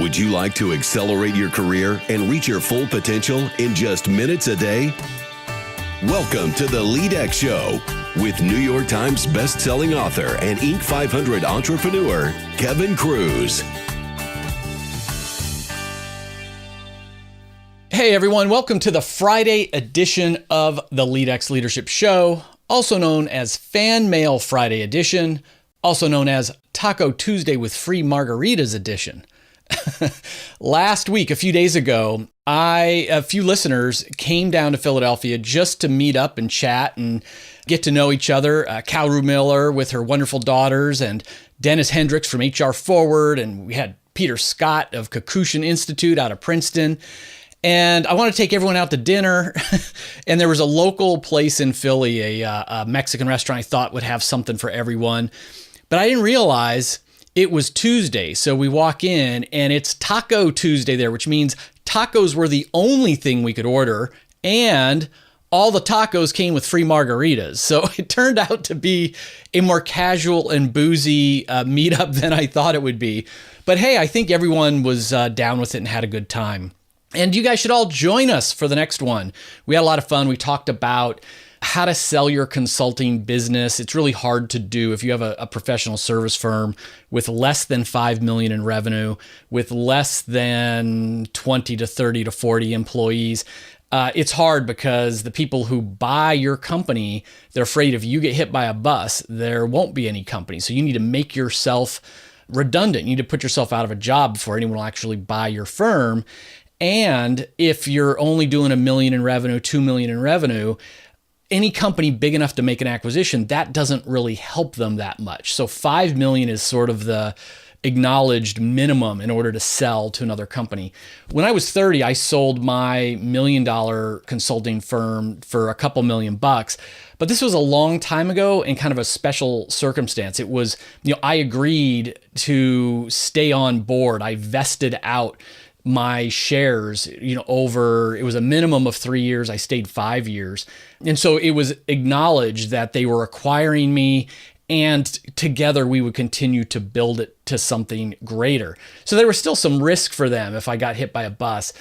Would you like to accelerate your career and reach your full potential in just minutes a day? Welcome to the LEADx Show with New York Times best-selling author and Inc. 500 entrepreneur, Kevin Kruse. Hey everyone, welcome to the Friday edition of the LEADx Leadership Show, also known as Fan Mail Friday edition, also known as Taco Tuesday with Free Margaritas edition. Last week, a few days ago, a few listeners came down to Philadelphia just to meet up and chat and get to know each other. Cal Miller with her wonderful daughters and Dennis Hendricks from HR Forward. And we had Peter Scott of Kikuchian Institute out of Princeton. And I want to take everyone out to dinner. And there was a local place in Philly, a Mexican restaurant I thought would have something for everyone. But I didn't realize it was Tuesday. So we walk in and it's Taco Tuesday there, which means tacos were the only thing we could order. And all the tacos came with free margaritas. So it turned out to be a more casual and boozy meetup than I thought it would be. But hey, I think everyone was down with it and had a good time. And you guys should all join us for the next one. We had a lot of fun. We talked about how to sell your consulting business. It's really hard to do if you have a professional service firm with less than 5 million in revenue, with less than 20 to 30 to 40 employees. It's hard because the people who buy your company, they're afraid if you get hit by a bus, there won't be any company. So you need to make yourself redundant. You need to put yourself out of a job before anyone will actually buy your firm. And if you're only doing $1 million in revenue, $2 million in revenue, any company big enough to make an acquisition, that doesn't really help them that much. So 5 million is sort of the acknowledged minimum in order to sell to another company. When I was 30, I sold my $1 million consulting firm for a couple $1 million. But this was a long time ago and kind of a special circumstance. It was, I agreed to stay on board. I vested out my shares, it was a minimum of 3 years. I stayed 5 years. And so it was acknowledged that they were acquiring me and together we would continue to build it to something greater. So there was still some risk for them if I got hit by a bus.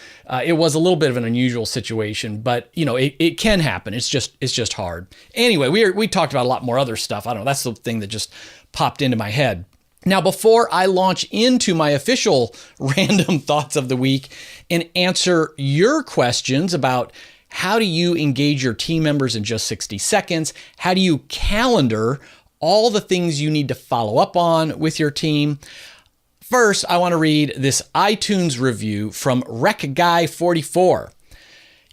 It was a little bit of an unusual situation, but it can happen. It's just hard. Anyway, we talked about a lot more other stuff. I don't know. That's the thing that just popped into my head. Now, before I launch into my official random thoughts of the week and answer your questions about how do you engage your team members in just 60 seconds, how do you calendar all the things you need to follow up on with your team, first, I want to read this iTunes review from RecGuy44.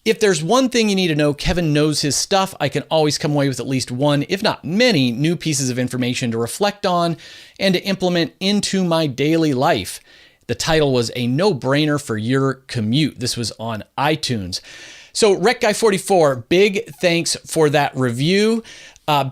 If there's one thing you need to know, Kevin knows his stuff. I can always come away with at least one, if not many, new pieces of information to reflect on and to implement into my daily life. The title was A No-Brainer for Your Commute. This was on iTunes. So RecGuy44, big thanks for that review.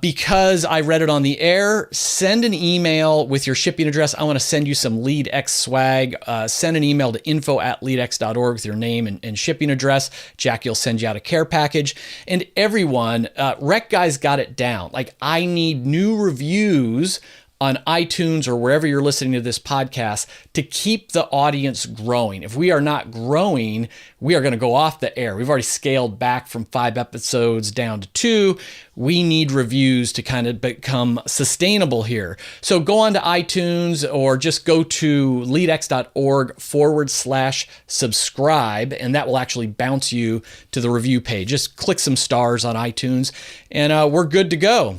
Because I read it on the air, send an email with your shipping address. I want to send you some LEADx swag. Send an email to info@leadx.org with your name and shipping address. Jackie will send you out a care package. And everyone, Rec Guy's got it down. Like, I need new reviews on iTunes or wherever you're listening to this podcast to keep the audience growing. If we are not growing, we are going to go off the air. We've already scaled back from 5 episodes down to 2. We need reviews to kind of become sustainable here. So go on to iTunes or just go to leadx.org/subscribe, and that will actually bounce you to the review page. Just click some stars on iTunes and we're good to go.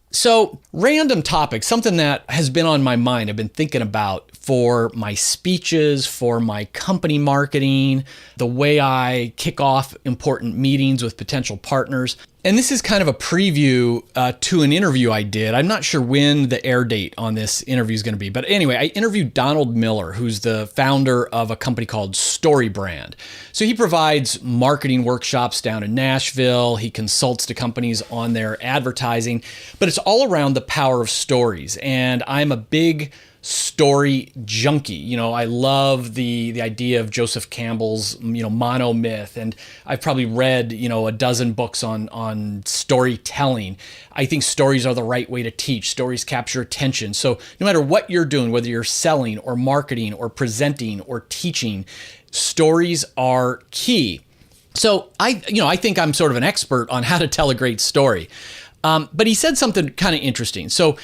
So, random topic, something that has been on my mind, I've been thinking about for my speeches, for my company marketing, the way I kick off important meetings with potential partners. And this is kind of a preview to an interview I did. I'm not sure when the air date on this interview is going to be. But anyway, I interviewed Donald Miller, who's the founder of a company called StoryBrand. So he provides marketing workshops down in Nashville. He consults to companies on their advertising, but it's all around the power of stories. And I'm a big story junkie. I love the idea of Joseph Campbell's, monomyth, and I've probably read, a dozen books on storytelling. I think stories are the right way to teach. Stories capture attention. So no matter what you're doing, whether you're selling or marketing or presenting or teaching, stories are key. So I think I'm sort of an expert on how to tell a great story. But he said something kind of interesting. So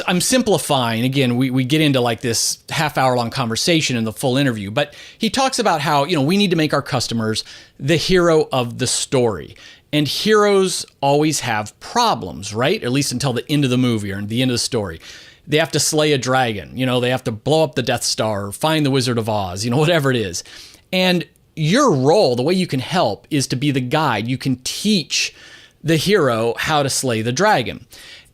I'm simplifying. Again, we get into like this half-hour-long conversation in the full interview, but he talks about how, we need to make our customers the hero of the story. And heroes always have problems, right? At least until the end of the movie or the end of the story. They have to slay a dragon, they have to blow up the Death Star, or find the Wizard of Oz, whatever it is. And your role, the way you can help, is to be the guide. You can teach the hero how to slay the dragon.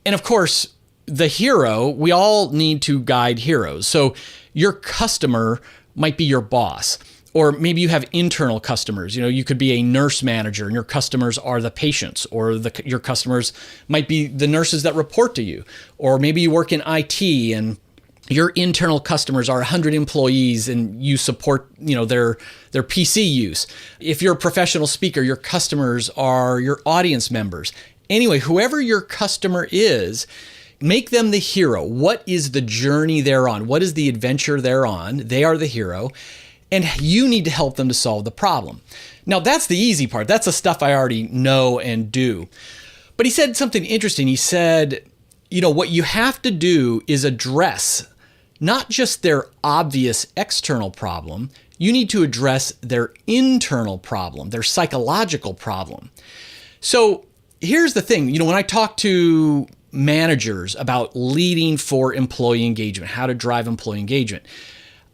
And of course, the hero, we all need to guide heroes. So your customer might be your boss, or maybe you have internal customers. You could be a nurse manager and your customers are the patients, or your customers might be the nurses that report to you. Or maybe you work in IT and your internal customers are 100 employees and you support, their PC use. If you're a professional speaker, your customers are your audience members. Anyway, whoever your customer is, make them the hero. What is the journey they're on? What is the adventure they're on? They are the hero, and you need to help them to solve the problem. Now, that's the easy part. That's the stuff I already know and do. But he said something interesting. He said, what you have to do is address not just their obvious external problem, you need to address their internal problem, their psychological problem. So here's the thing, when I talk to managers about leading for employee engagement, how to drive employee engagement,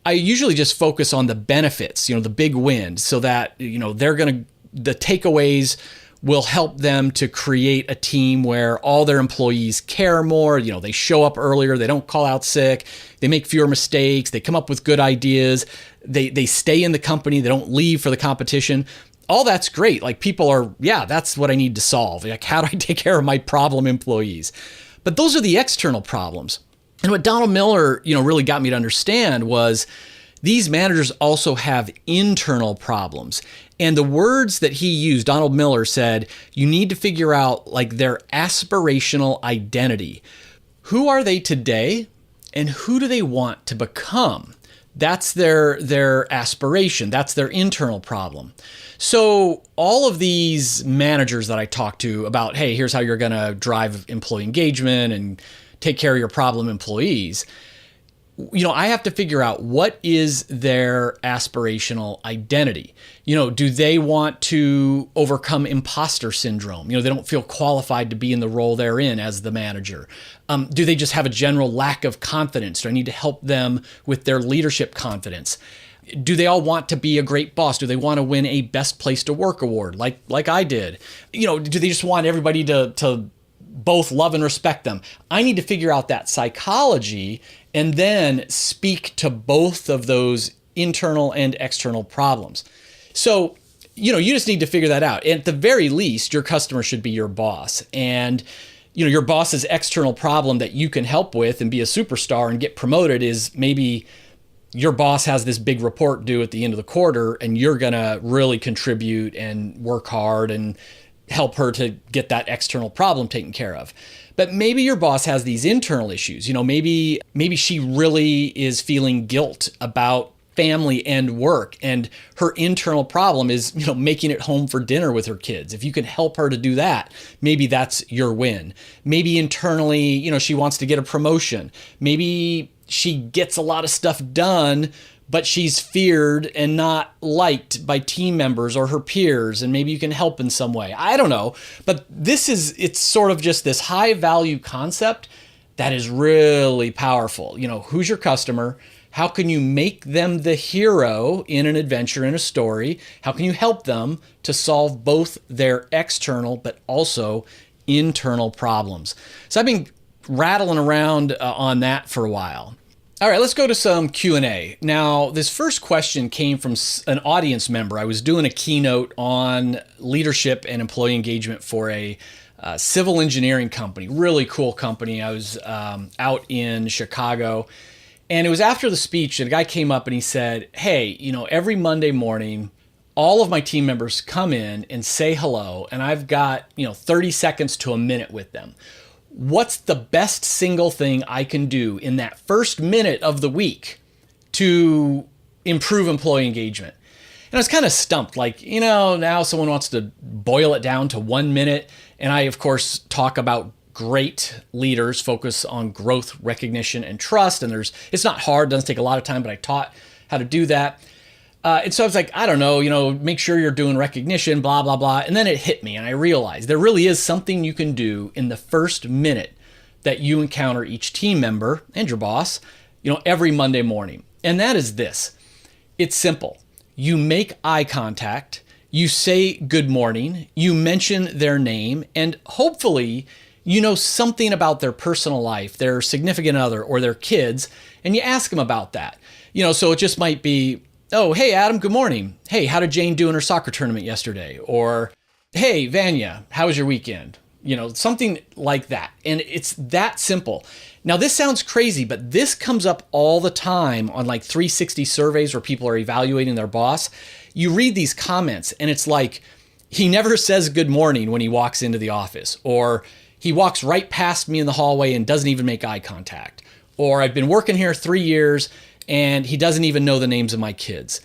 I usually just focus on the benefits, the big win, so that, the takeaways will help them to create a team where all their employees care more. They show up earlier, they don't call out sick, they make fewer mistakes, they come up with good ideas, they stay in the company, they don't leave for the competition. All that's great. Like people are, that's what I need to solve. Like, how do I take care of my problem employees? But those are the external problems. And what Donald Miller, really got me to understand was these managers also have internal problems. And the words that he used, Donald Miller said, you need to figure out like their aspirational identity. Who are they today and who do they want to become? That's their aspiration. That's their internal problem. So all of these managers that I talk to about, hey, here's how you're going to drive employee engagement and take care of your problem employees, I have to figure out what is their aspirational identity. Do they want to overcome imposter syndrome? They don't feel qualified to be in the role they're in as the manager. Do they just have a general lack of confidence? Do I need to help them with their leadership confidence? Do they all want to be a great boss? Do they want to win a best place to work award like I did? Do they just want everybody to both love and respect them? I need to figure out that psychology and then speak to both of those internal and external problems. So, you just need to figure that out. And at the very least, your customer should be your boss. And, your boss's external problem that you can help with and be a superstar and get promoted is maybe your boss has this big report due at the end of the quarter and you're going to really contribute and work hard and help her to get that external problem taken care of. But maybe your boss has these internal issues. Maybe she really is feeling guilt about family and work, and her internal problem is, making it home for dinner with her kids. If you can help her to do that, maybe that's your win. Maybe internally, she wants to get a promotion. Maybe she gets a lot of stuff done, but she's feared and not liked by team members or her peers, and maybe you can help in some way. I don't know, but it's sort of just this high value concept that is really powerful. Who's your customer? How can you make them the hero in an adventure, in a story? How can you help them to solve both their external but also internal problems? So I've been rattling around on that for a while. All right, let's go to some Q&A. Now, this first question came from an audience member. I was doing a keynote on leadership and employee engagement for a civil engineering company, really cool company. I was out in Chicago, And it was after the speech that a guy came up and he said, hey, every Monday morning, all of my team members come in and say hello, and I've got, 30 seconds to a minute with them. What's the best single thing I can do in that first minute of the week to improve employee engagement? And I was kind of stumped, now someone wants to boil it down to 1 minute. And I, of course, talk about great leaders focus on growth, recognition, and trust. And it's not hard, doesn't take a lot of time, but I taught how to do that. And so I was like, I don't know, make sure you're doing recognition, blah, blah, blah. And then it hit me and I realized there really is something you can do in the first minute that you encounter each team member and your boss, every Monday morning. And that is this. It's simple. You make eye contact, you say good morning, you mention their name, and hopefully you know something about their personal life, their significant other or their kids, and you ask them about that. So it just might be, oh, hey, Adam, good morning. Hey, how did Jane do in her soccer tournament yesterday? Or, hey, Vanya, how was your weekend? Something like that. And it's that simple. Now, this sounds crazy, but this comes up all the time on 360 surveys where people are evaluating their boss. You read these comments and it's like, he never says good morning when he walks into the office, or he walks right past me in the hallway and doesn't even make eye contact. Or I've been working here 3 years and he doesn't even know the names of my kids.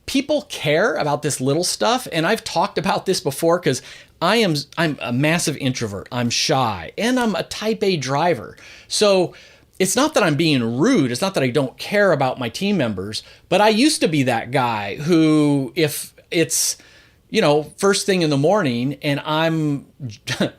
People care about this little stuff. And I've talked about this before because I'm a massive introvert. I'm shy and I'm a type A driver. So it's not that I'm being rude. It's not that I don't care about my team members, but I used to be that guy who, if it's, first thing in the morning and I'm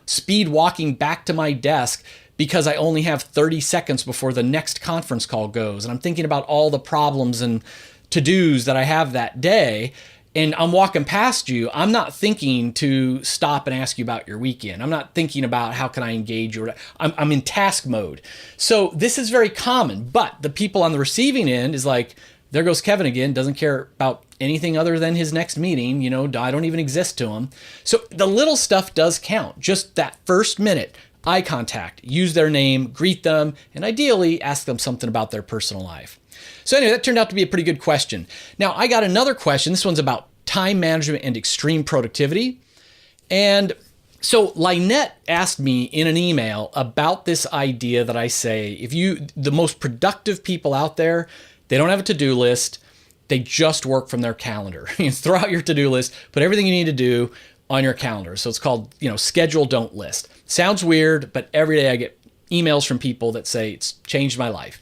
speed walking back to my desk because I only have 30 seconds before the next conference call goes. And I'm thinking about all the problems and to-dos that I have that day. And I'm walking past you. I'm not thinking to stop and ask you about your weekend. I'm not thinking about how can I engage you. I'm in task mode. So this is very common, but the people on the receiving end is like, there goes Kevin again, doesn't care about anything other than his next meeting. I don't even exist to him. So the little stuff does count. Just that first minute, eye contact, use their name, greet them, and ideally ask them something about their personal life. So anyway, that turned out to be a pretty good question. Now, I got another question. This one's about time management and extreme productivity. And so Lynette asked me in an email about this idea that I say, the most productive people out there, they don't have a to-do list. They just work from their calendar. You throw out your to-do list, put everything you need to do on your calendar. So it's called, schedule, don't list. Sounds weird, but every day I get emails from people that say it's changed my life.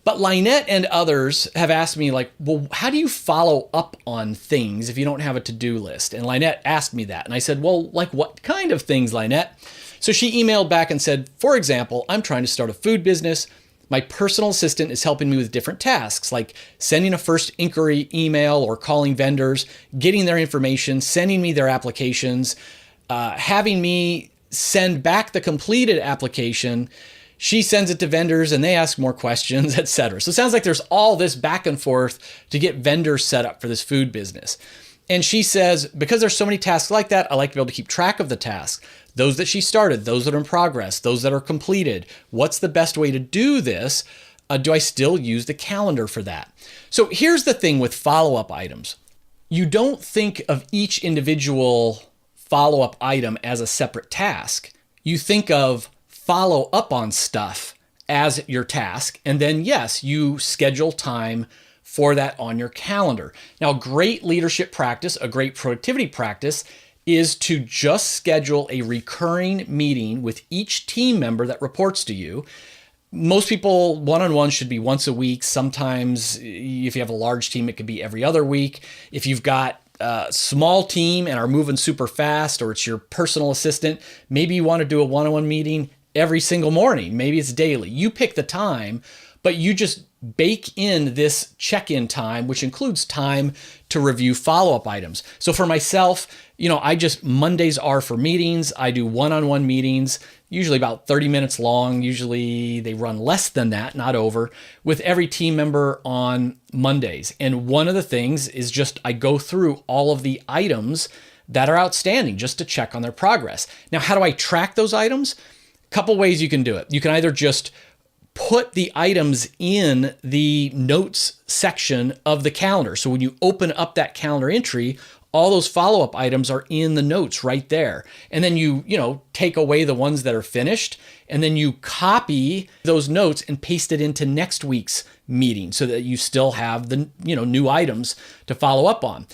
But Lynette and others have asked me well, how do you follow up on things if you don't have a to-do list? And Lynette asked me that. And I said, well, what kind of things, Lynette? So she emailed back and said, for example, I'm trying to start a food business. My personal assistant is helping me with different tasks, like sending a first inquiry email or calling vendors, getting their information, sending me their applications, having me send back the completed application. She sends it to vendors and they ask more questions, etc. So it sounds like there's all this back and forth to get vendors set up for this food business. And she says, because there's so many tasks like that, I like to be able to keep track of the tasks. Those that she started, those that are in progress, those that are completed. What's the best way to do this? Do I still use the calendar for that? So here's the thing with follow-up items. You don't think of each individual follow-up item as a separate task. You think of follow up on stuff as your task. And then, yes, you schedule time for that on your calendar. Now, great leadership practice, a great productivity practice is to just schedule a recurring meeting with each team member that reports to you. Most people, one-on-one should be once a week. Sometimes if you have a large team, it could be every other week. If you've got a small team and are moving super fast, or it's your personal assistant, maybe you want to do a one-on-one meeting every single morning. Maybe it's daily. You pick the time, but you just bake in this check-in time, which includes time to review follow-up items. So for myself, Mondays are for meetings. I do one-on-one meetings, usually about 30 minutes long. Usually they run less than that, not over, with every team member on Mondays. And one of the things is just I go through all of the items that are outstanding just to check on their progress. Now, how do I track those items? A couple ways you can do it. You can either just put the items in the notes section of the calendar. So when you open up that calendar entry, all those follow-up items are in the notes right there. And then you take away the ones that are finished, and then you copy those notes and paste it into next week's meeting so that you still have the new items to follow up on.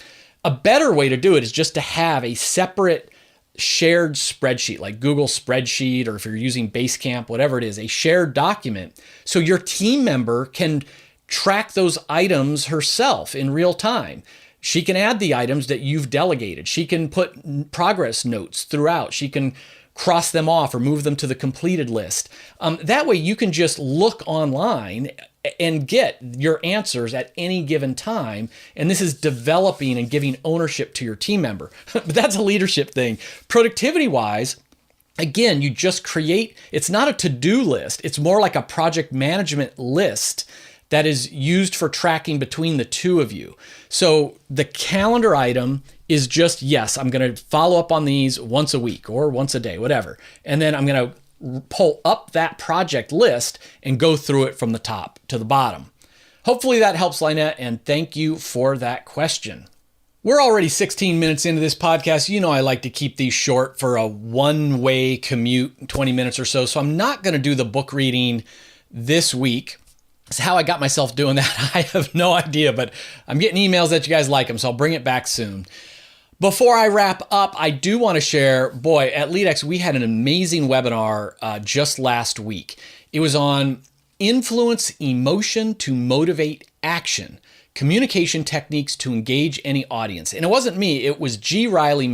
A better way to do it is just to have a separate shared spreadsheet like Google Spreadsheet, or if you're using Basecamp, whatever it is, a shared document. So your team member can track those items herself in real time. She can add the items that you've delegated. She can put progress notes throughout. She can cross them off or move them to the completed list. That way you can just look online and get your answers at any given time. And this is developing and giving ownership to your team member. But that's a leadership thing. Productivity wise, again, you just create, it's not a to-do list. It's more like a project management list that is used for tracking between the two of you. So the calendar item is just, yes, I'm going to follow up on these once a week or once a day, whatever. And then I'm going to pull up that project list and go through it from the top to the bottom. Hopefully that helps, Lynette, and thank you for that question. We're already 16 minutes into this podcast. You know I like to keep these short for a one-way commute, 20 minutes or so. So I'm not going to do the book reading this week. It's how I got myself doing that. I have no idea, but I'm getting emails that you guys like them, so I'll bring it back soon. Before I wrap up, I do want to share, boy, at LEADx, we had an amazing webinar just last week. It was on influence emotion to motivate action, communication techniques to engage any audience. And it wasn't me, it was Gary Riley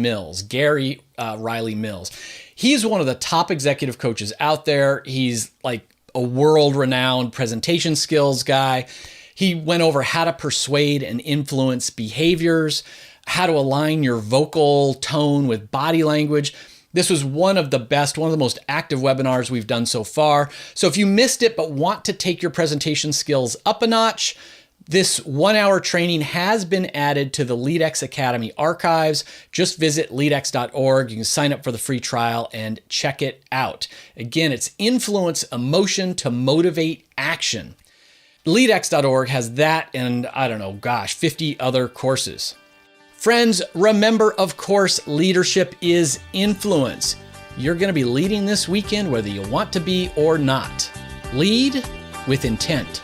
Mills. He's one of the top executive coaches out there. He's like a world-renowned presentation skills guy. He went over how to persuade and influence behaviors, how to align your vocal tone with body language. This was one of the most active webinars we've done so far. So if you missed it but want to take your presentation skills up a notch, this 1-hour training has been added to the LEADx Academy archives. Just visit leadx.org. You can sign up for the free trial and check it out. Again, it's influence emotion to motivate action. LEADx.org has that and 50 other courses. Friends, remember, of course, leadership is influence. You're going to be leading this weekend whether you want to be or not. Lead with intent.